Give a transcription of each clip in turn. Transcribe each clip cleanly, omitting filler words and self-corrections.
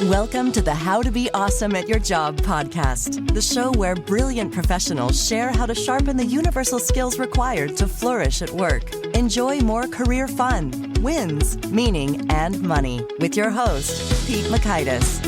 Welcome to the How to Be Awesome at Your Job podcast, the show where brilliant professionals share how to sharpen the universal skills required to flourish at work. Enjoy more career fun, wins, meaning, and money with your host, Pete Makaitis.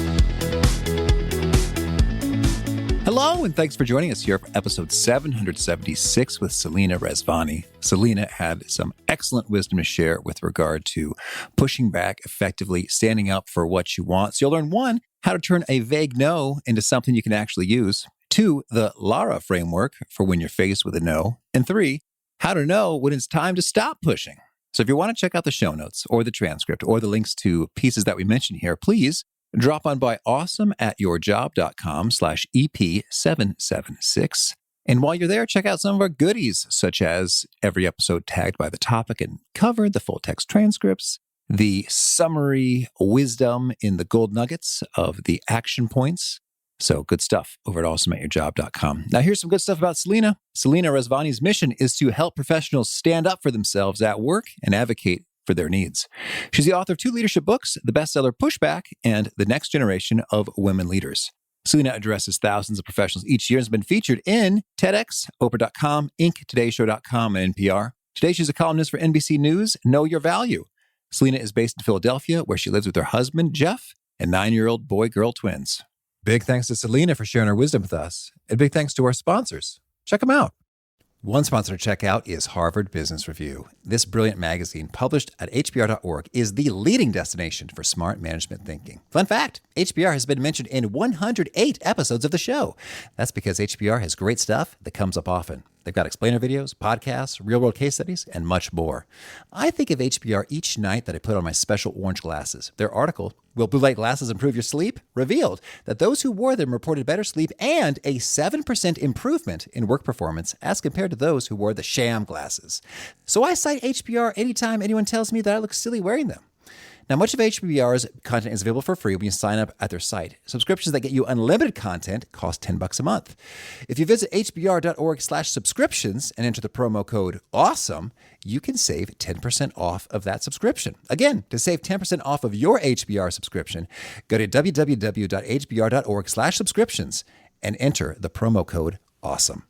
Hello, and thanks for joining us here for episode 776 with Selena Rezvani. Selena had some excellent wisdom to share with regard to pushing back effectively, standing up for what you want. So you'll learn, one, how to turn a vague no into something you can actually use. Two, the LARA framework for when you're faced with a no. And three, how to know when it's time to stop pushing. So if you want to check out the show notes or the transcript or the links to pieces that we mentioned here, please drop on by awesomeatyourjob.com/EP776. And while you're there, check out some of our goodies, such as every episode tagged by the topic and covered, the full text transcripts, the summary wisdom in the gold nuggets of the action points. So good stuff over at awesomeatyourjob.com. Now here's some good stuff about Selena. Selena Rezvani's mission is to help professionals stand up for themselves at work and advocate for their needs. She's the author of 2 leadership books, the bestseller Pushback and The Next Generation of Women Leaders. Selena addresses thousands of professionals each year and has been featured in TEDx, Oprah.com, Inc., TodayShow.com, and NPR. Today, she's a columnist for NBC News, Know Your Value. Selena is based in Philadelphia, where she lives with her husband, Geoff, and 9-year-old boy-girl twins. Big thanks to Selena for sharing her wisdom with us, and big thanks to our sponsors. Check them out. One sponsor to check out is Harvard Business Review. This brilliant magazine, published at hbr.org, is the leading destination for smart management thinking. Fun fact, HBR has been mentioned in 108 episodes of the show. That's because HBR has great stuff that comes up often. They've got explainer videos, podcasts, real-world case studies, and much more. I think of HBR each night that I put on my special orange glasses. Their article, Will Blue Light Glasses Improve Your Sleep?, revealed that those who wore them reported better sleep and a 7% improvement in work performance as compared to those who wore the sham glasses. So I cite HBR anytime anyone tells me that I look silly wearing them. Now, much of HBR's content is available for free when you sign up at their site. Subscriptions that get you unlimited content cost $10 a month. If you visit hbr.org/subscriptions and enter the promo code AWESOME, you can save 10% off of that subscription. Again, to save 10% off of your HBR subscription, go to www.hbr.org/subscriptions and enter the promo code AWESOME.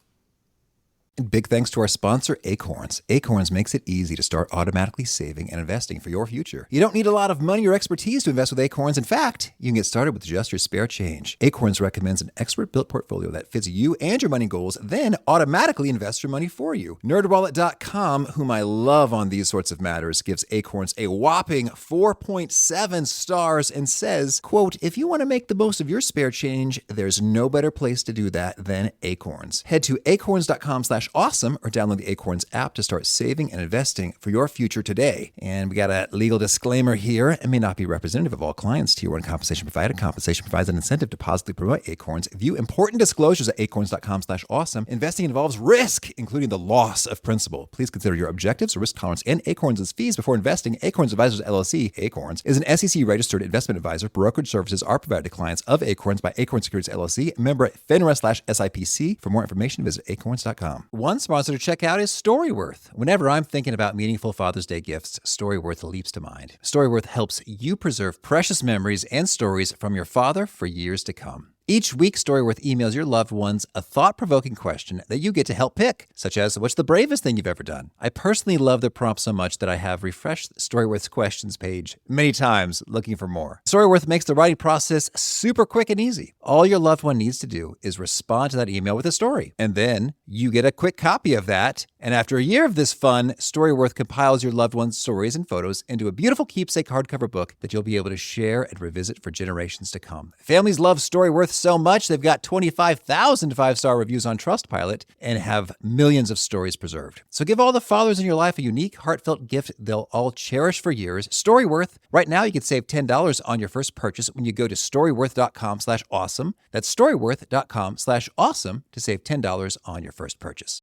And big thanks to our sponsor, Acorns. Acorns makes it easy to start automatically saving and investing for your future. You don't need a lot of money or expertise to invest with Acorns. In fact, you can get started with just your spare change. Acorns recommends an expert-built portfolio that fits you and your money goals, then automatically invests your money for you. NerdWallet.com, whom I love on these sorts of matters, gives Acorns a whopping 4.7 stars and says, quote, if you want to make the most of your spare change, there's no better place to do that than Acorns. Head to acorns.com/awesome or download the Acorns app to start saving and investing for your future today. And we got a legal disclaimer here. It may not be representative of all clients. Tier 1 compensation provided. Compensation provides an incentive to positively promote Acorns. View important disclosures at acorns.com/awesome. Investing involves risk, including the loss of principal. Please consider your objectives, risk tolerance, and Acorns' fees before investing. Acorns Advisors LLC, Acorns, is an SEC-registered investment advisor. Brokerage services are provided to clients of Acorns by Acorns Securities LLC, member FINRA/SIPC. For more information, visit acorns.com. One sponsor to check out is Storyworth. Whenever I'm thinking about meaningful Father's Day gifts, Storyworth leaps to mind. Storyworth helps you preserve precious memories and stories from your father for years to come. Each week, Storyworth emails your loved ones a thought-provoking question that you get to help pick, such as, what's the bravest thing you've ever done? I personally love the prompt so much that I have refreshed Storyworth's questions page many times looking for more. Storyworth makes the writing process super quick and easy. All your loved one needs to do is respond to that email with a story, and then you get a quick copy of that. And after a year of this fun, Storyworth compiles your loved one's stories and photos into a beautiful keepsake hardcover book that you'll be able to share and revisit for generations to come. Families love Storyworth so much, they've got 25,000 5-star reviews on Trustpilot and have millions of stories preserved. So give all the fathers in your life a unique, heartfelt gift they'll all cherish for years. Storyworth. Right now, you can save $10 on your first purchase when you go to storyworth.com/awesome. That's storyworth.com/awesome to save $10 on your first purchase.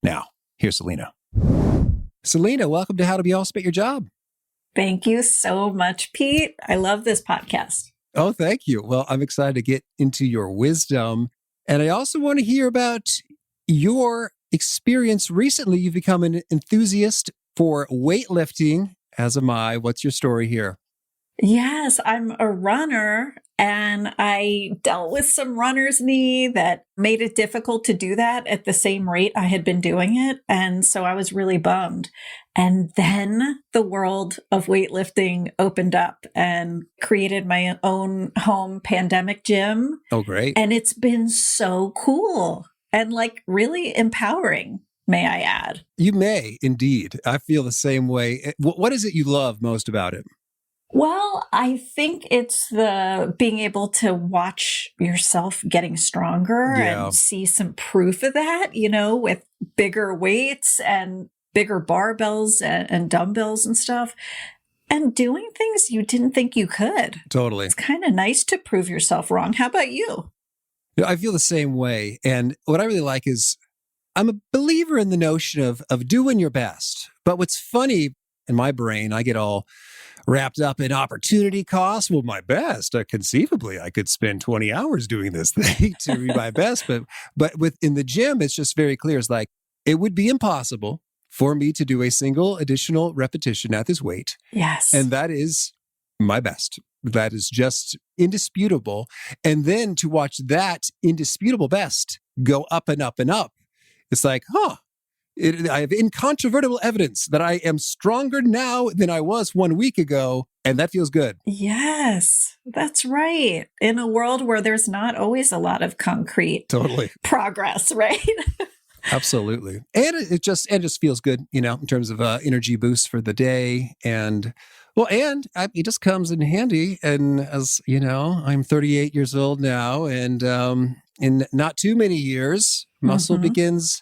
Now, here's Selena. Selena, welcome to How to Be Awesome at Your Job. Thank you so much, Pete. I love this podcast. Oh, thank you. Well, I'm excited to get into your wisdom. And I also want to hear about your experience recently. You've become an enthusiast for weightlifting, as am I. What's your story here? Yes, I'm a runner and I dealt with some runner's knee that made it difficult to do that at the same rate I had been doing it. And so I was really bummed. And then the world of weightlifting opened up and created my own home pandemic gym. Oh, great. And it's been so cool and like really empowering, may I add. You may indeed. I feel the same way. What is it you love most about it? Well, I think it's the being able to watch yourself getting stronger Yeah. and see some proof of that, with bigger weights and bigger barbells and dumbbells and stuff, and doing things you didn't think you could. Totally. It's kind of nice to prove yourself wrong. How about you? I feel the same way. And what I really like is I'm a believer in the notion of doing your best. But what's funny in my brain, I get all wrapped up in opportunity costs. Well, my best, conceivably, I could spend 20 hours doing this thing to be my best. But within the gym, it's just very clear. It's like, it would be impossible for me to do a single additional repetition at this weight. Yes. And that is my best. That is just indisputable. And then to watch that indisputable best go up and up and up, it's like, I have incontrovertible evidence that I am stronger now than I was 1 week ago, and that feels good. Yes, that's right. In a world where there's not always a lot of concrete Totally. progress, right? Absolutely. And it just feels good, in terms of energy boost for the day. And it just comes in handy. And as you know, I'm 38 years old now, and in not too many years, muscle begins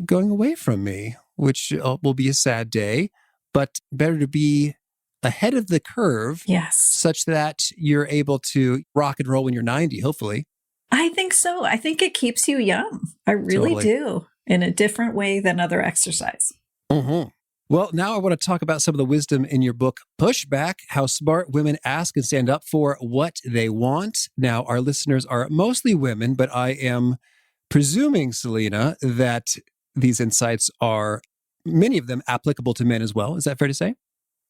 going away from me, which will be a sad day, but better to be ahead of the curve. Yes. Such that you're able to rock and roll when you're 90, hopefully. I think so. I think it keeps you young. I really do, in a different way than other exercise. Mm-hmm. Well, now I want to talk about some of the wisdom in your book, Pushback, How Smart Women Ask and Stand Up for What They Want. Now, our listeners are mostly women, but I am presuming, Selena, that these insights are, many of them, applicable to men as well. Is that fair to say?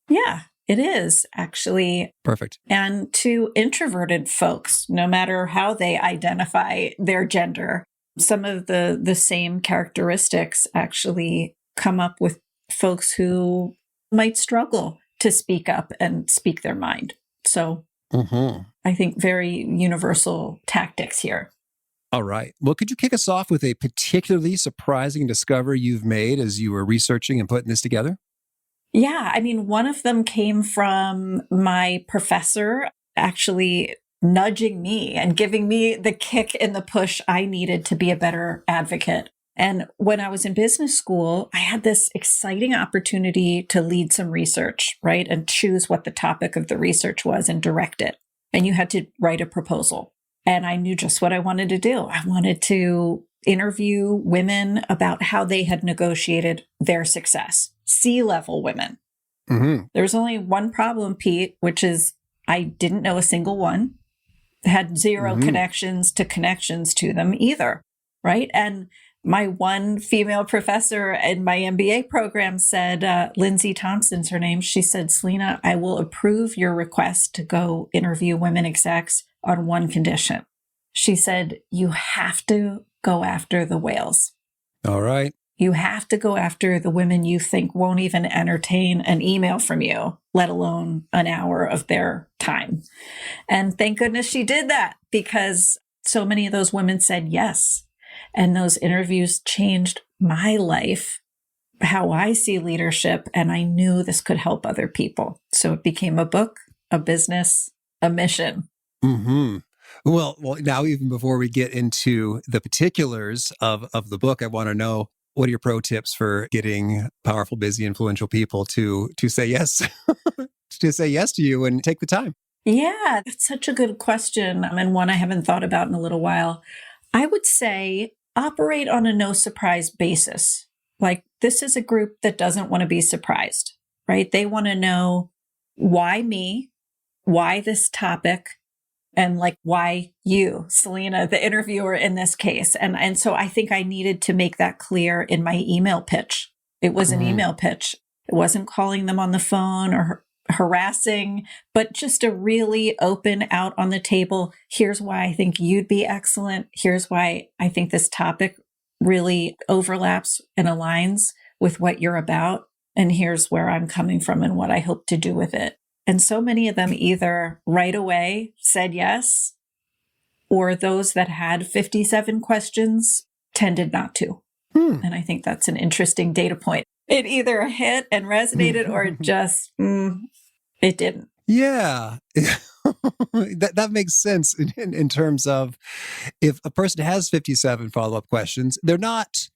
Yeah, it is actually. Perfect. And to introverted folks, no matter how they identify their gender, some of the same characteristics actually come up with folks who might struggle to speak up and speak their mind. So I think very universal tactics here. All right. Well, could you kick us off with a particularly surprising discovery you've made as you were researching and putting this together? Yeah. I mean, one of them came from my professor actually nudging me and giving me the kick and the push I needed to be a better advocate. And when I was in business school, I had this exciting opportunity to lead some research, right? And choose what the topic of the research was and direct it. And you had to write a proposal. And I knew just what I wanted to do. I wanted to interview women about how they had negotiated their success, C-level women. There's only one problem, Pete, which is I didn't know a single one, had zero connections to them either, right? And my one female professor in my MBA program said, Lindsay Thompson's her name. She said, Selena, I will approve your request to go interview women execs on one condition. She said, you have to go after the whales. All right. You have to go after the women you think won't even entertain an email from you, let alone an hour of their time. And thank goodness she did that, because so many of those women said yes. And those interviews changed my life, how I see leadership. And I knew this could help other people. So it became a book, a business, a mission. Well, now, even before we get into the particulars of the book, I want to know, what are your pro tips for getting powerful, busy, influential people to say yes, to say yes to you and take the time? Yeah, that's such a good question. And one I haven't thought about in a little while. I would say operate on a no surprise basis. Like, this is a group that doesn't want to be surprised, right? They want to know why me, why this topic, and like, why you, Selena, the interviewer in this case. And so I think I needed to make that clear in my email pitch. It was an email pitch. It wasn't calling them on the phone or harassing, but just a really open out on the table. Here's why I think you'd be excellent. Here's why I think this topic really overlaps and aligns with what you're about. And here's where I'm coming from and what I hope to do with it. And so many of them either right away said yes, or those that had 57 questions tended not to. And I think that's an interesting data point. It either hit and resonated or just, it didn't. Yeah. That makes sense in terms of if a person has 57 follow-up questions, they're not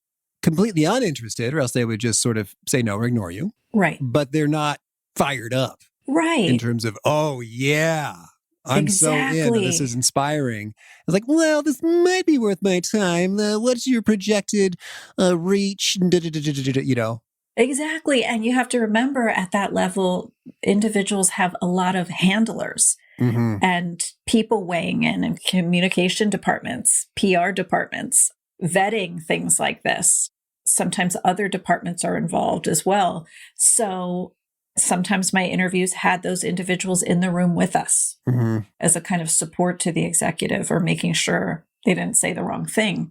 completely uninterested, or else they would just sort of say no or ignore you. Right. But they're not fired up. Right. In terms of, oh, yeah, I'm so in. This is inspiring. It's like, well, this might be worth my time. What's your projected reach? You know? Exactly. And you have to remember at that level, individuals have a lot of handlers and people weighing in and communication departments, PR departments, vetting things like this. Sometimes other departments are involved as well. So sometimes my interviews had those individuals in the room with us as a kind of support to the executive or making sure they didn't say the wrong thing.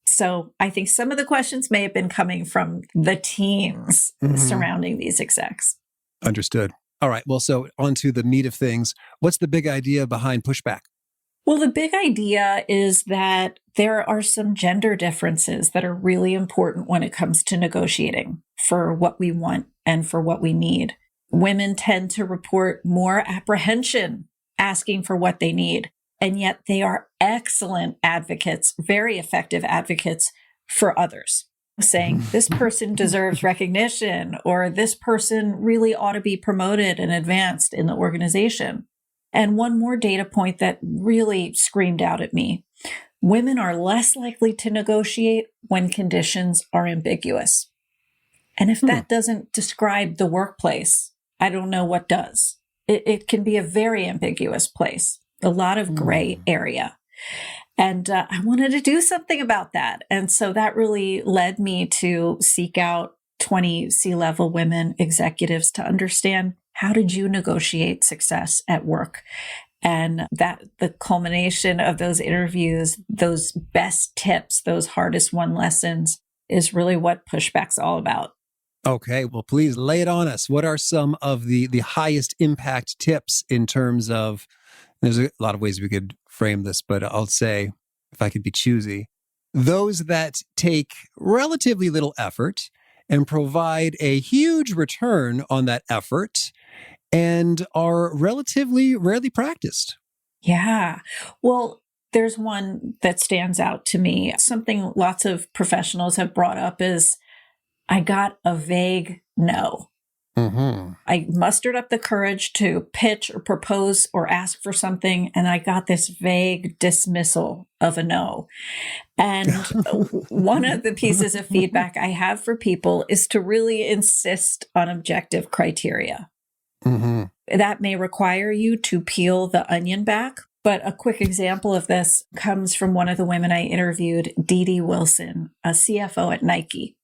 So I think some of the questions may have been coming from the teams surrounding these execs. Understood. All right. Well, so on to the meat of things. What's the big idea behind Pushback? Well, the big idea is that there are some gender differences that are really important when it comes to negotiating for what we want and for what we need. Women tend to report more apprehension asking for what they need, and yet they are excellent advocates, very effective advocates for others, saying this person deserves recognition or this person really ought to be promoted and advanced in the organization. And one more data point that really screamed out at me. Women are less likely to negotiate when conditions are ambiguous. And if that doesn't describe the workplace, I don't know what does. It can be a very ambiguous place, a lot of gray area. And I wanted to do something about that. And so that really led me to seek out 20 C-level women executives to understand, how did you negotiate success at work? And that the culmination of those interviews, those best tips, those hardest won lessons is really what Pushback's all about. Okay, well, please lay it on us. What are some of the highest impact tips in terms of, there's a lot of ways we could frame this, but I'll say, if I could be choosy, those that take relatively little effort and provide a huge return on that effort and are relatively rarely practiced. Yeah. Well, there's one that stands out to me. Something lots of professionals have brought up is, I got a vague no. I mustered up the courage to pitch or propose or ask for something, and I got this vague dismissal of a no. And one of the pieces of feedback I have for people is to really insist on objective criteria. That may require you to peel the onion back. But a quick example of this comes from one of the women I interviewed, Dee Wilson, a CFO at Nike.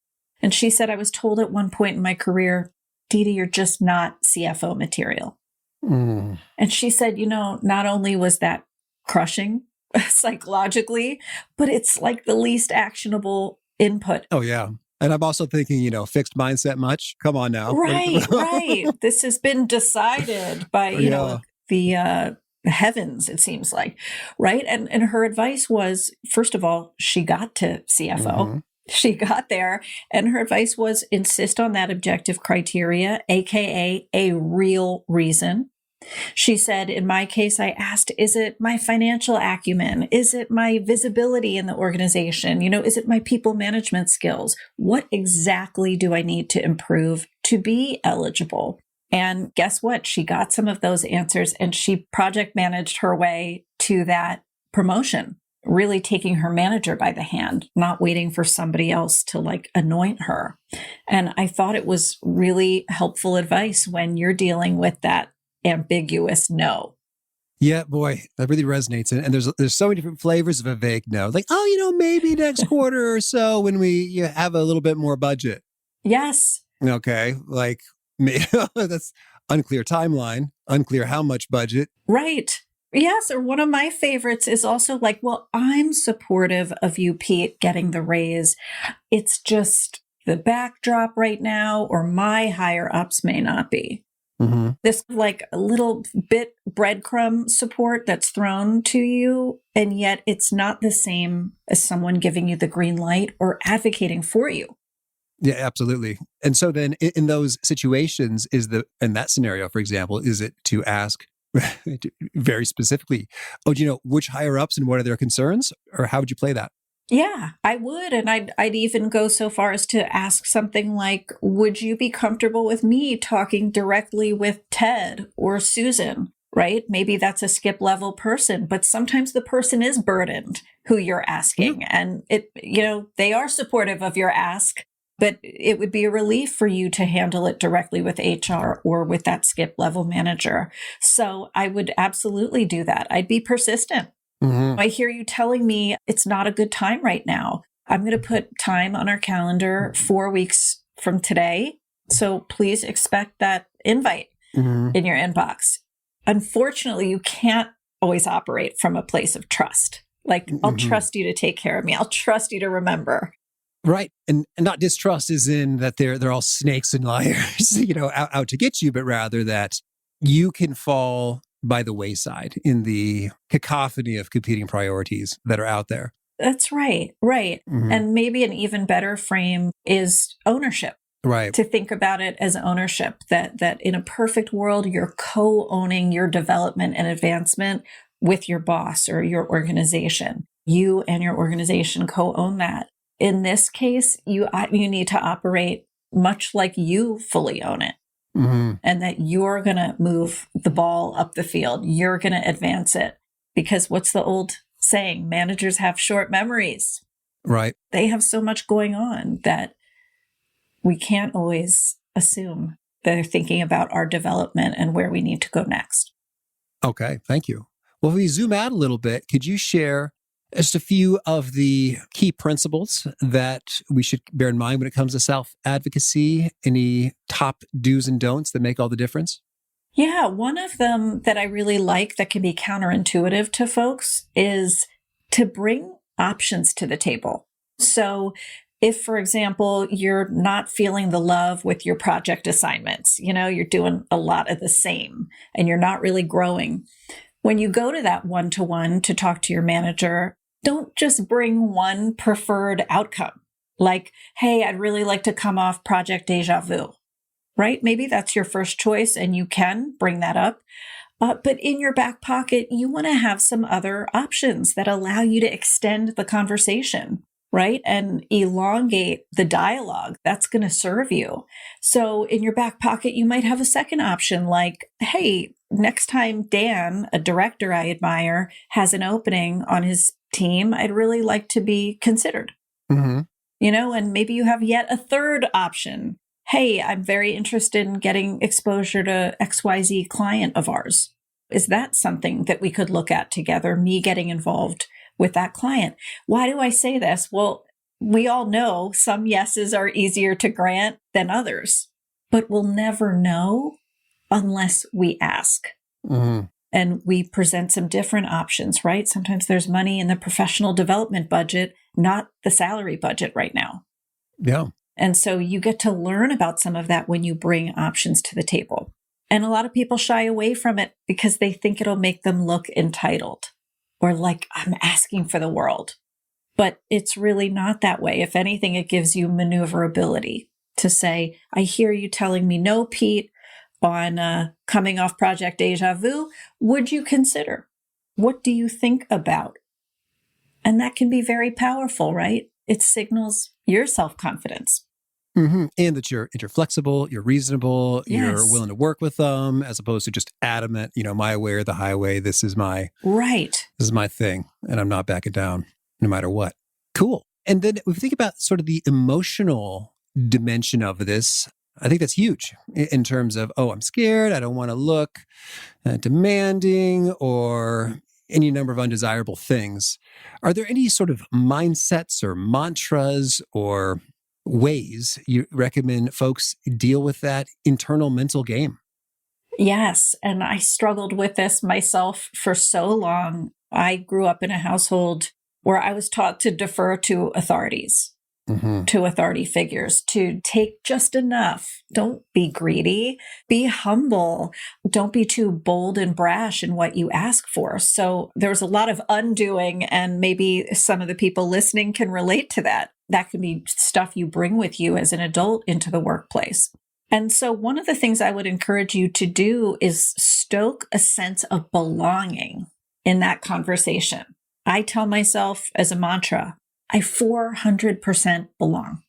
And she said, I was told at one point in my career, Dee, you're just not CFO material. And she said, not only was that crushing psychologically, but it's like the least actionable input. Oh, yeah. And I'm also thinking, fixed mindset much? Come on now. Right. This has been decided by, the heavens, it seems like. Right. And her advice was, first of all, she got to CFO. She got there, and her advice was insist on that objective criteria, AKA a real reason. She said, in my case, I asked, is it my financial acumen? Is it my visibility in the organization? Is it my people management skills? What exactly do I need to improve to be eligible? And guess what? She got some of those answers, and she project managed her way to that promotion, really taking her manager by the hand, not waiting for somebody else to anoint her. And I thought it was really helpful advice when you're dealing with that ambiguous no. Yeah, boy, that really resonates. And there's so many different flavors of a vague no. Like, maybe next quarter or so when we have a little bit more budget. Yes. Okay. Like, that's unclear timeline, unclear how much budget. Right. Yes. Or one of my favorites is also like, well, I'm supportive of you, Pete, getting the raise. It's just the backdrop right now, or my higher ups may not be. Mm-hmm. This like a little bit breadcrumb support that's thrown to you, and yet it's not the same as someone giving you the green light or advocating for you. Yeah, absolutely. And so then in those situations, in that scenario, for example, is it to ask very specifically, oh, do you know which higher ups and what are their concerns? Or how would you play that? Yeah, I would. And I'd even go so far as to ask something like, would you be comfortable with me talking directly with Ted or Susan? Right? Maybe that's a skip level person, but sometimes the person is burdened who you're asking. Yeah. And they are supportive of your ask, but it would be a relief for you to handle it directly with HR or with that skip level manager. So I would absolutely do that. I'd be persistent. Mm-hmm. I hear you telling me it's not a good time right now. I'm going to put time on our calendar 4 weeks from today. So please expect that invite in your inbox. Unfortunately, you can't always operate from a place of trust. Like, I'll trust you to take care of me. I'll trust you to remember. Right. And not distrust is in that they're all snakes and liars, out to get you, but rather that you can fall by the wayside in the cacophony of competing priorities that are out there. That's right. Right. Mm-hmm. And maybe an even better frame is ownership. Right. To think about it as ownership, that in a perfect world, you're co-owning your development and advancement with your boss or your organization. You and your organization co-own that. In this case, you need to operate much like you fully own it. Mm-hmm. And that you're going to move the ball up the field. You're going to advance it. Because what's the old saying? Managers have short memories. Right. They have so much going on that we can't always assume they're thinking about our development and where we need to go next. Okay. Thank you. Well, if we zoom out a little bit, could you share just a few of the key principles that we should bear in mind when it comes to self-advocacy? Any top do's and don'ts that make all the difference? Yeah, one of them that I really like that can be counterintuitive to folks is to bring options to the table. So if, for example, you're not feeling the love with your project assignments, you're doing a lot of the same and you're not really growing. When you go to that one-to-one to talk to your manager, don't just bring one preferred outcome. Like, hey, I'd really like to come off Project Deja Vu, right? Maybe that's your first choice and you can bring that up. But in your back pocket, you want to have some other options that allow you to extend the conversation, right? And elongate the dialogue. That's going to serve you. So in your back pocket, you might have a second option like, hey, next time Dan, a director I admire, has an opening on his team, I'd really like to be considered. Mm-hmm. And maybe you have yet a third option. Hey, I'm very interested in getting exposure to XYZ client of ours. Is that something that we could look at together, me getting involved with that client? Why do I say this? Well, we all know some yeses are easier to grant than others, but we'll never know unless we ask. Mm-hmm. And we present some different options, right? Sometimes there's money in the professional development budget, not the salary budget right now. Yeah. And so you get to learn about some of that when you bring options to the table. And a lot of people shy away from it because they think it'll make them look entitled or like I'm asking for the world. But it's really not that way. If anything, it gives you maneuverability to say, I hear you telling me no, Pete, on coming off Project Deja Vu. Would you consider? What do you think about? And that can be very powerful, right? It signals your self-confidence. Mm-hmm. And that you're flexible, you're reasonable, Yes. You're willing to work with them, as opposed to just adamant, my way or the highway. This is my thing, and I'm not backing down no matter what. Cool. And then if we think about sort of the emotional dimension of this, I think that's huge in terms of, I'm scared, I don't want to look demanding or any number of undesirable things. Are there any sort of mindsets or mantras or ways you recommend folks deal with that internal mental game? Yes. And I struggled with this myself for so long. I grew up in a household where I was taught to defer to authorities, to authority figures, to take just enough. Don't be greedy, be humble. Don't be too bold and brash in what you ask for. So there was a lot of undoing, and maybe some of the people listening can relate to that. That can be stuff you bring with you as an adult into the workplace. And so one of the things I would encourage you to do is stoke a sense of belonging in that conversation. I tell myself as a mantra, I 400% belong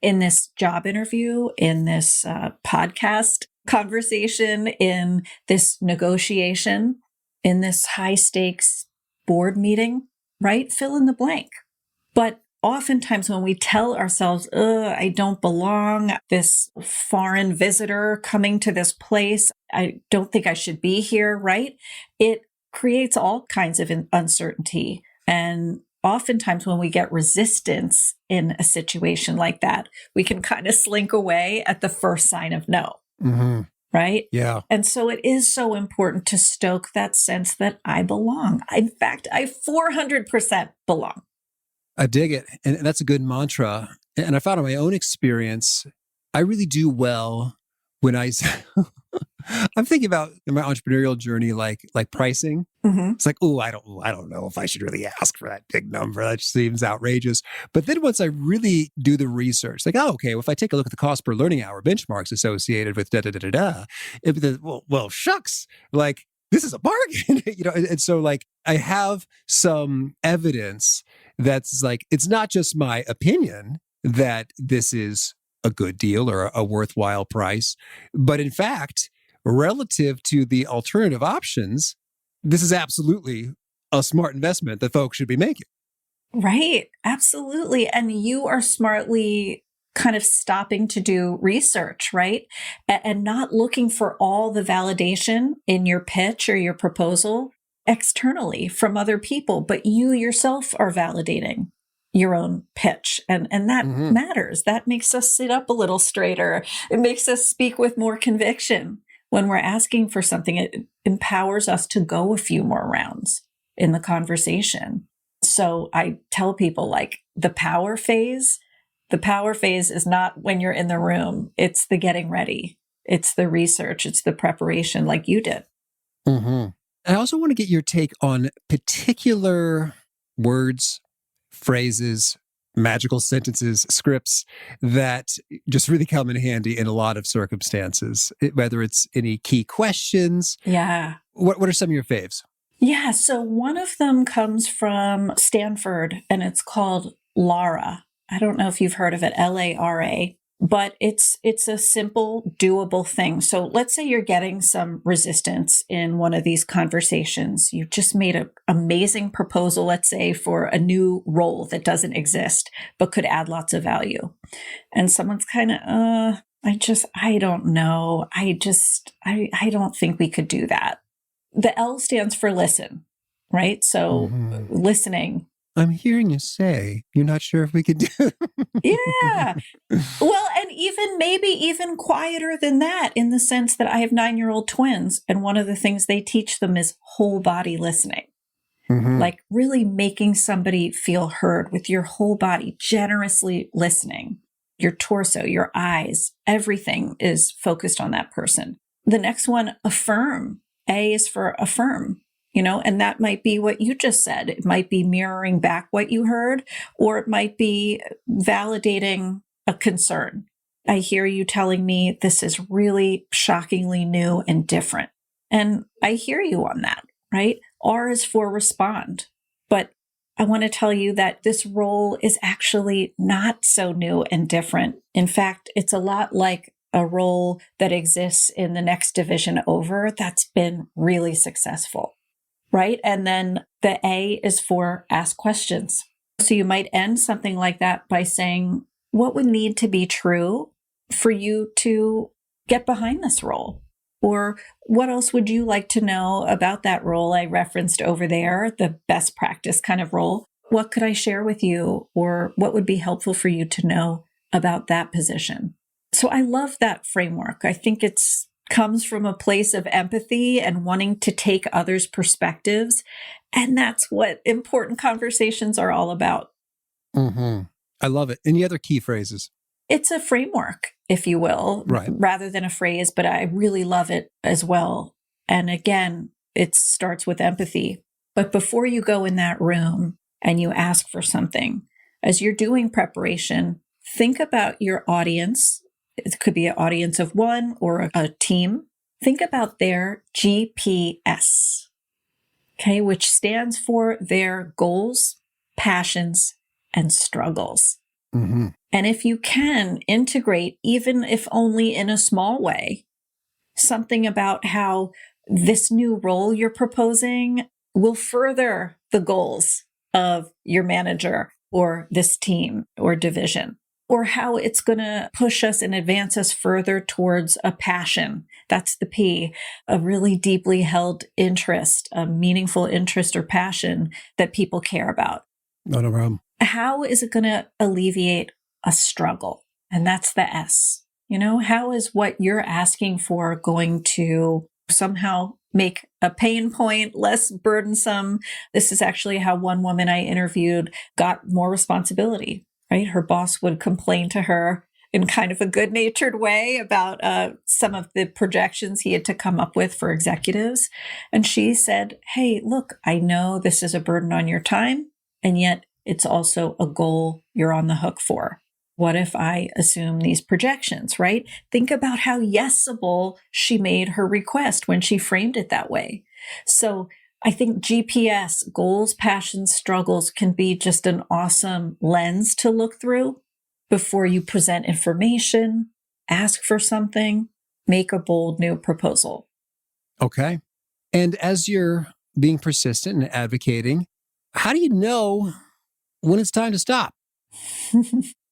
in this job interview, in this podcast conversation, in this negotiation, in this high stakes board meeting, right? Fill in the blank. But oftentimes when we tell ourselves, I don't belong, this foreign visitor coming to this place, I don't think I should be here, right? It creates all kinds of uncertainty. And oftentimes when we get resistance in a situation like that, we can kind of slink away at the first sign of no. Right? Yeah. And so it is so important to stoke that sense that I belong. In fact, I 400% belong. I dig it. And that's a good mantra. And I found in my own experience, I really do well when I'm thinking about my entrepreneurial journey, like pricing. It's like, I don't know if I should really ask for that big number. That just seems outrageous. But then once I really do the research, like, okay, well, if I take a look at the cost per learning hour benchmarks associated with well, shucks, like this is a bargain, And so like I have some evidence that's like, it's not just my opinion that this is a good deal or a worthwhile price, but in fact, relative to the alternative options, this is absolutely a smart investment that folks should be making. Right. Absolutely. And you are smartly kind of stopping to do research, right? And not looking for all the validation in your pitch or your proposal externally from other people, but you yourself are validating your own pitch. And that matters. That makes us sit up a little straighter. It makes us speak with more conviction. When we're asking for something, it empowers us to go a few more rounds in the conversation. So I tell people, like, the power phase is not when you're in the room. It's the getting ready. It's the research. It's the preparation, like you did. I also want to get your take on particular words, phrases, magical sentences, scripts that just really come in handy in a lot of circumstances, whether it's any key questions. Yeah. What are some of your faves? Yeah. So one of them comes from Stanford, and it's called LARA. I don't know if you've heard of it, LARA, but it's a simple, doable thing. So let's say you're getting some resistance in one of these conversations. You just made an amazing proposal, let's say, for a new role that doesn't exist, but could add lots of value. And someone's kind of, I don't know. I don't think we could do that. The L stands for listen, right? So listening. I'm hearing you say you're not sure if we could do it. Yeah. Well, and maybe even quieter than that, in the sense that I have 9-year-old twins, and one of the things they teach them is whole body listening. Like really making somebody feel heard with your whole body, generously listening. Your torso, your eyes, everything is focused on that person. The next one, affirm. A is for affirm. And that might be what you just said. It might be mirroring back what you heard, or it might be validating a concern. I hear you telling me this is really shockingly new and different. And I hear you on that, right? R is for respond. But I want to tell you that this role is actually not so new and different. In fact, it's a lot like a role that exists in the next division over that's been really successful. Right? And then the A is for ask questions. So you might end something like that by saying, what would need to be true for you to get behind this role? Or what else would you like to know about that role I referenced over there, the best practice kind of role? What could I share with you? Or what would be helpful for you to know about that position? So I love that framework. I think it's comes from a place of empathy and wanting to take others' perspectives. And that's what important conversations are all about. Mm-hmm. I love it. Any other key phrases? It's a framework, if you will, Right. rather than a phrase, but I really love it as well. And again, it starts with empathy. But before you go in that room and you ask for something, as you're doing preparation, think about your audience. It could be an audience of one or a team. Think about their GPS, okay, which stands for their goals, passions, and struggles. Mm-hmm. And if you can integrate, even if only in a small way, something about how this new role you're proposing will further the goals of your manager or this team or division, or how it's going to push us and advance us further towards a passion. That's the P, a really deeply held interest, a meaningful interest or passion that people care about. Not a problem. How is it going to alleviate a struggle? And that's the S. How is what you're asking for going to somehow make a pain point less burdensome? This is actually how one woman I interviewed got more responsibility, right? Her boss would complain to her in kind of a good-natured way about some of the projections he had to come up with for executives. And she said, hey, look, I know this is a burden on your time, and yet it's also a goal you're on the hook for. What if I assume these projections, right? Think about how yesable she made her request when she framed it that way. So I think GPS, goals, passions, struggles, can be just an awesome lens to look through before you present information, ask for something, make a bold new proposal. Okay. And as you're being persistent and advocating, how do you know when it's time to stop?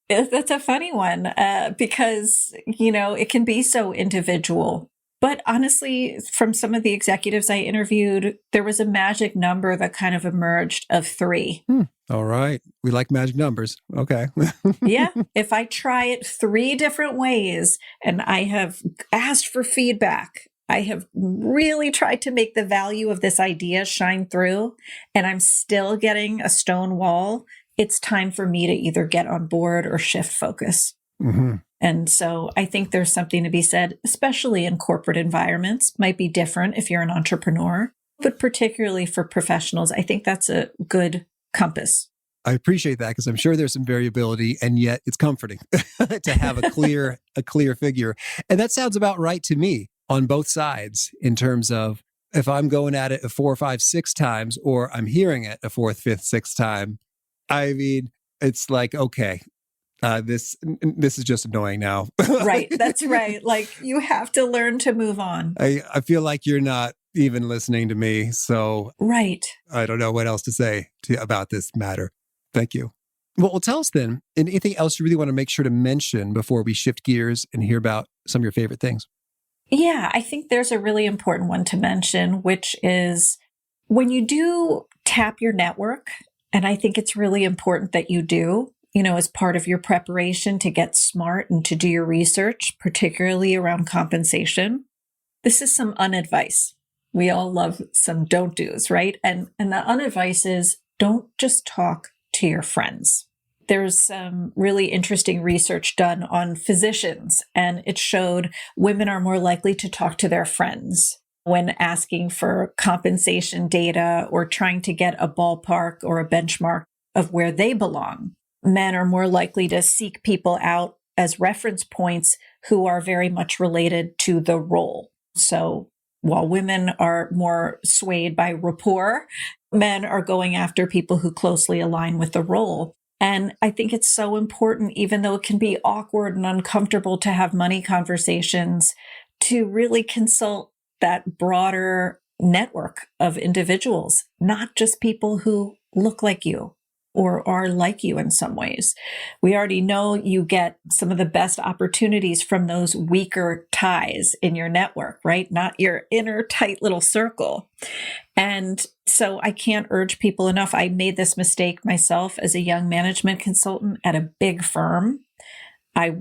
That's a funny one because, it can be so individual. But honestly, from some of the executives I interviewed, there was a magic number that kind of emerged of 3. All right. We like magic numbers. Okay. Yeah. If I try it 3 different ways and I have asked for feedback, I have really tried to make the value of this idea shine through, and I'm still getting a stone wall, it's time for me to either get on board or shift focus. Mm-hmm. And so I think there's something to be said, especially in corporate environments. Might be different if you're an entrepreneur, but particularly for professionals, I think that's a good compass. I appreciate that because I'm sure there's some variability, and yet it's comforting to have a clear figure. And that sounds about right to me on both sides in terms of if I'm going at it 4, 5, 6 times, or I'm hearing it a 4th, 5th, 6th time. I mean, it's like, okay, this is just annoying now. Right. That's right. Like you have to learn to move on. I feel like you're not even listening to me. So right. I don't know what else to say about this matter. Thank you. Well, tell us then, anything else you really want to make sure to mention before we shift gears and hear about some of your favorite things? Yeah, I think there's a really important one to mention, which is when you do tap your network, and I think it's really important that you do, as part of your preparation to get smart and to do your research, particularly around compensation. This is some unadvice. We all love some don't do's, right? And the unadvice is don't just talk to your friends. There's some really interesting research done on physicians, and it showed women are more likely to talk to their friends when asking for compensation data or trying to get a ballpark or a benchmark of where they belong. Men are more likely to seek people out as reference points who are very much related to the role. So while women are more swayed by rapport, men are going after people who closely align with the role. And I think it's so important, even though it can be awkward and uncomfortable to have money conversations, to really consult that broader network of individuals, not just people who look like you or are like you in some ways. We already know you get some of the best opportunities from those weaker ties in your network, right? Not your inner tight little circle. And so I can't urge people enough. I made this mistake myself as a young management consultant at a big firm. I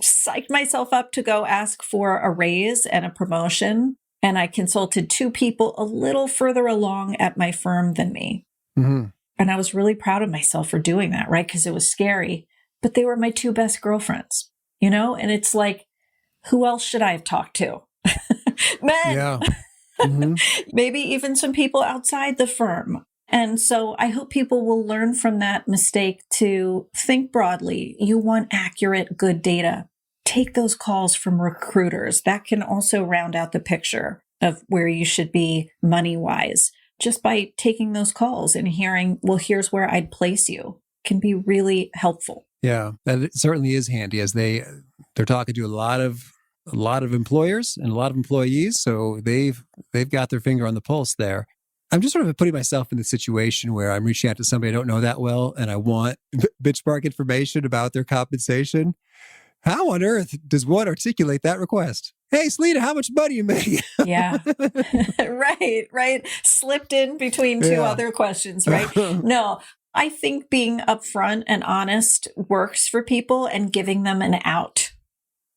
psyched myself up to go ask for a raise and a promotion. And I consulted two people a little further along at my firm than me. Mm-hmm. And I was really proud of myself for doing that, right? Because it was scary, but they were my two best girlfriends, And it's like, who else should I have talked to? Men. Yeah. Mm-hmm. Maybe even some people outside the firm. And so I hope people will learn from that mistake to think broadly. You want accurate, good data. Take those calls from recruiters. That can also round out the picture of where you should be money-wise. Just by taking those calls and hearing, well, here's where I'd place you, can be really helpful. Yeah, that it certainly is handy as they're talking to a lot of employers and a lot of employees, so they've got their finger on the pulse there. I'm just sort of putting myself in the situation where I'm reaching out to somebody I don't know that well, and I want benchmark information about their compensation. How on earth does one articulate that request? Hey, Selena, how much money you make? Yeah. Right. Slipped in between two other questions, right? No, I think being upfront and honest works for people, and giving them an out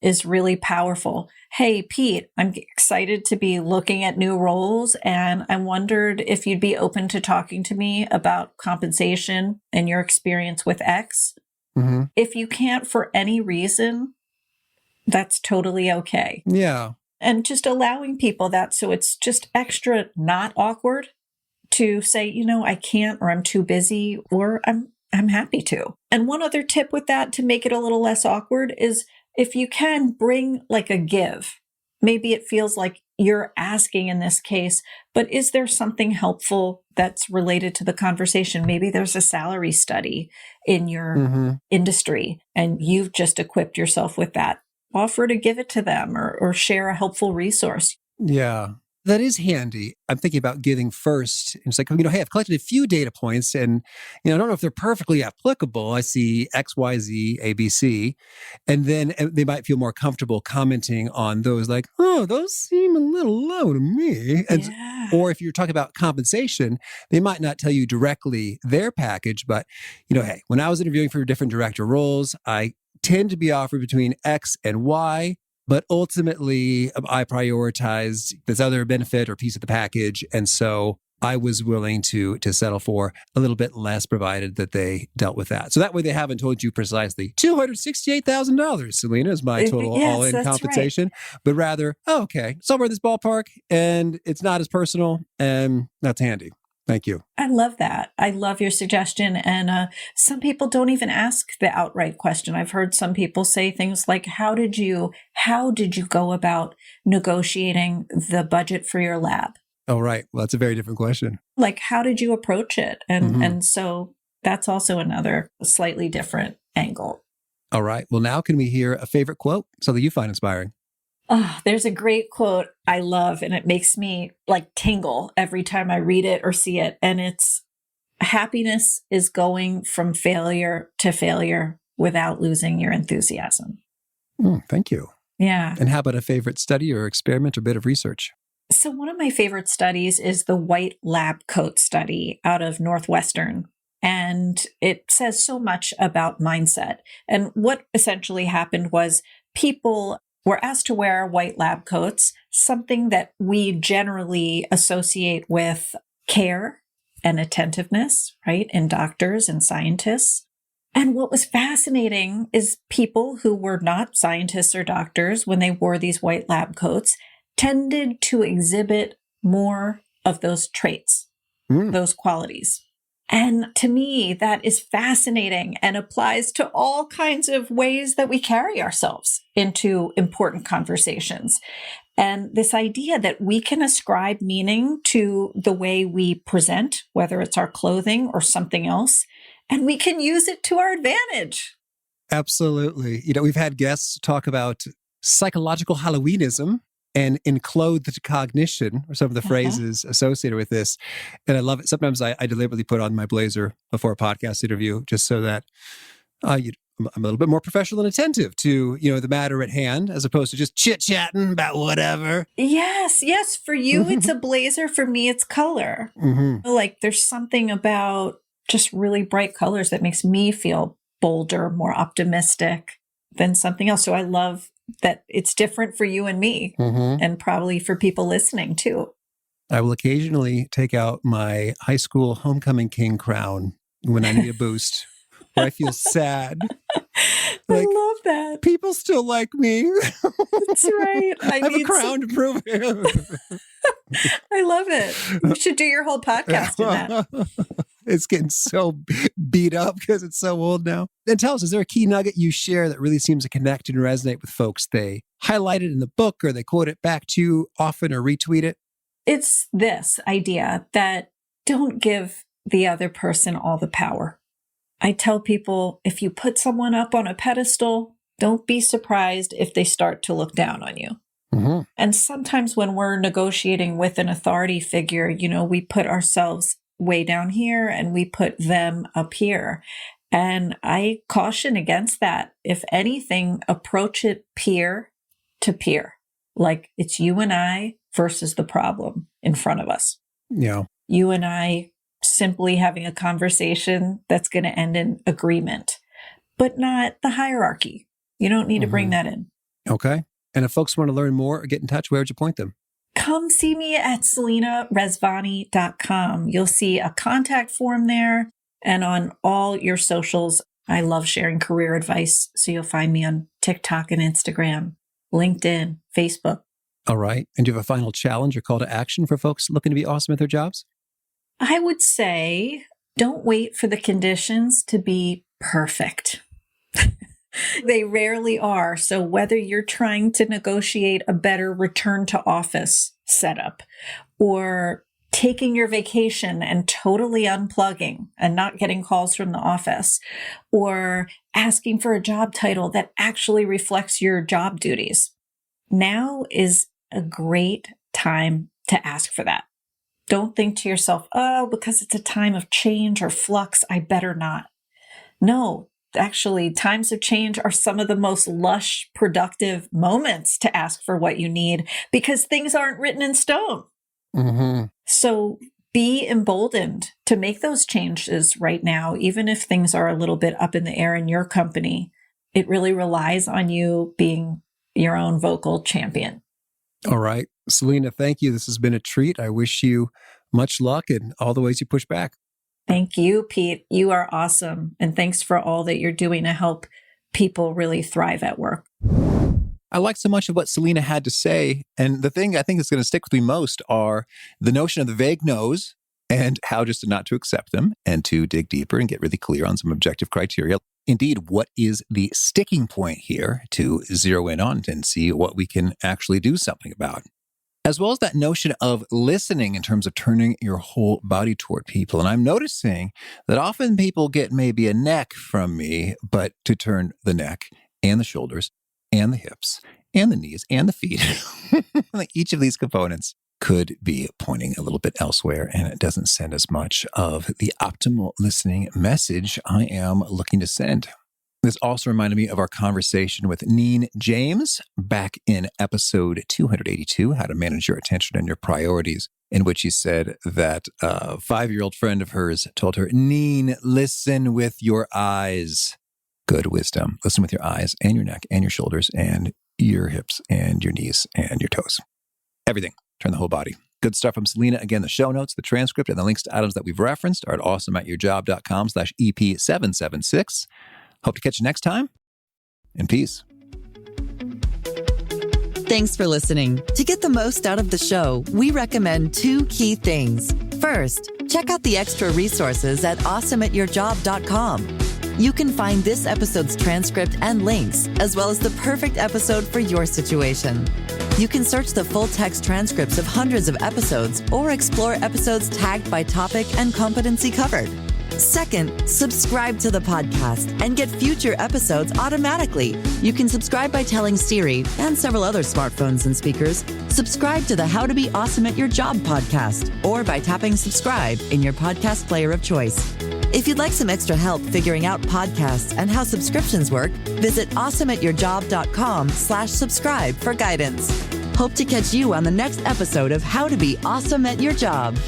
is really powerful. Hey, Pete, I'm excited to be looking at new roles, and I wondered if you'd be open to talking to me about compensation and your experience with X. Mm-hmm. If you can't for any reason, that's totally okay. Yeah. And just allowing people that, so it's just extra not awkward to say, I can't, or I'm too busy, or I'm happy to. And one other tip with that to make it a little less awkward is, if you can, bring like a give. Maybe it feels like you're asking in this case, but is there something helpful that's related to the conversation? Maybe there's a salary study in your industry and you've just equipped yourself with that. Offer to give it to them, or share a helpful resource. Yeah, that is handy. I'm thinking about giving first. It's like, hey, I've collected a few data points and, I don't know if they're perfectly applicable. I see X, Y, Z, A, B, C. And then they might feel more comfortable commenting on those, like, oh, those seem a little low to me. And, or if you're talking about compensation, they might not tell you directly their package, but, hey, when I was interviewing for different director roles, I tend to be offered between X and Y. But ultimately, I prioritized this other benefit or piece of the package. And so I was willing to settle for a little bit less, provided that they dealt with that. So that way they haven't told you precisely $268,000, Selena, is my total all-in compensation. Right. But rather, okay, somewhere in this ballpark, and it's not as personal, and that's handy. Thank you. I love that. I love your suggestion. And some people don't even ask the outright question. I've heard some people say things like, how did you go about negotiating the budget for your lab? Oh, right. Well, that's a very different question. Like, how did you approach it? And so that's also another slightly different angle. All right. Well, now can we hear a favorite quote, something you find inspiring? Oh, there's a great quote I love, and it makes me like tingle every time I read it or see it. And it's, happiness is going from failure to failure without losing your enthusiasm. Thank you. Yeah. And how about a favorite study or experiment or bit of research? So one of my favorite studies is the white lab coat study out of Northwestern. And it says so much about mindset. And what essentially happened was people were asked to wear white lab coats, something that we generally associate with care and attentiveness, right, in doctors and scientists. And what was fascinating is people who were not scientists or doctors, when they wore these white lab coats, tended to exhibit more of those traits, those qualities. And to me, that is fascinating and applies to all kinds of ways that we carry ourselves into important conversations. And this idea that we can ascribe meaning to the way we present, whether it's our clothing or something else, and we can use it to our advantage. Absolutely. We've had guests talk about psychological Halloweenism and enclothed cognition, or some of the phrases associated with this. And I love it. Sometimes I deliberately put on my blazer before a podcast interview just so that I'm a little bit more professional and attentive to, the matter at hand, as opposed to just chit-chatting about whatever. Yes. For you, it's a blazer. For me, it's color. Like there's something about just really bright colors that makes me feel bolder, more optimistic. than something else. So I love that it's different for you and me, and probably for people listening too. I will occasionally take out my high school homecoming king crown when I need a boost, or I feel sad. I love that. People still like me. That's right. I have a crown to prove it. I love it. You should do your whole podcast in that. It's getting so beat up because it's so old now. And tell us, is there a key nugget you share that really seems to connect and resonate with folks? They highlight it in the book, or they quote it back to you often, or retweet it? It's this idea that don't give the other person all the power. I tell people, if you put someone up on a pedestal, don't be surprised if they start to look down on you. And sometimes when we're negotiating with an authority figure, we put ourselves way down here and we put them up here. And I caution against that. If anything, approach it peer to peer. Like it's you and I versus the problem in front of us. Yeah. You and I simply having a conversation that's going to end in agreement, but not the hierarchy. You don't need to bring that in. Okay. And if folks want to learn more or get in touch, where would you point them? Come see me at selenarezvani.com. You'll see a contact form there, and on all your socials. I love sharing career advice. So you'll find me on TikTok and Instagram, LinkedIn, Facebook. All right. And do you have a final challenge or call to action for folks looking to be awesome at their jobs? I would say don't wait for the conditions to be perfect. They rarely are. So whether you're trying to negotiate a better return to office setup, or taking your vacation and totally unplugging and not getting calls from the office, or asking for a job title that actually reflects your job duties, now is a great time to ask for that. Don't think to yourself, oh, because it's a time of change or flux, I better not. No. Actually, times of change are some of the most lush, productive moments to ask for what you need, because things aren't written in stone. So be emboldened to make those changes right now, even if things are a little bit up in the air in your company. It really relies on you being your own vocal champion. All right. Selena, thank you. This has been a treat. I wish you much luck in all the ways you push back. Thank you, Pete. You are awesome. And thanks for all that you're doing to help people really thrive at work. I like so much of what Selena had to say. And the thing I think is going to stick with me most are the notion of the vague no's and how just not to accept them, and to dig deeper and get really clear on some objective criteria. Indeed, what is the sticking point here to zero in on and see what we can actually do something about? As well as that notion of listening in terms of turning your whole body toward people. And I'm noticing that often people get maybe a neck from me, but to turn the neck and the shoulders and the hips and the knees and the feet, like each of these components could be pointing a little bit elsewhere, and it doesn't send as much of the optimal listening message I am looking to send. This also reminded me of our conversation with Neen James back in episode 282, How to Manage Your Attention and Your Priorities, in which he said that a 5-year-old friend of hers told her, Neen, listen with your eyes. Good wisdom. Listen with your eyes and your neck and your shoulders and your hips and your knees and your toes. Everything. Turn the whole body. Good stuff from Selena. Again, the show notes, the transcript, and the links to items that we've referenced are at awesomeatyourjob.com/EP776. Hope to catch you next time, and peace. Thanks for listening. To get the most out of the show, we recommend 2 key things. First, check out the extra resources at awesomeatyourjob.com. You can find this episode's transcript and links, as well as the perfect episode for your situation. You can search the full text transcripts of hundreds of episodes or explore episodes tagged by topic and competency covered. Second, subscribe to the podcast and get future episodes automatically. You can subscribe by telling Siri and several other smartphones and speakers, subscribe to the How to Be Awesome at Your Job podcast, or by tapping subscribe in your podcast player of choice. If you'd like some extra help figuring out podcasts and how subscriptions work, visit awesomeatyourjob.com/subscribe for guidance. Hope to catch you on the next episode of How to Be Awesome at Your Job.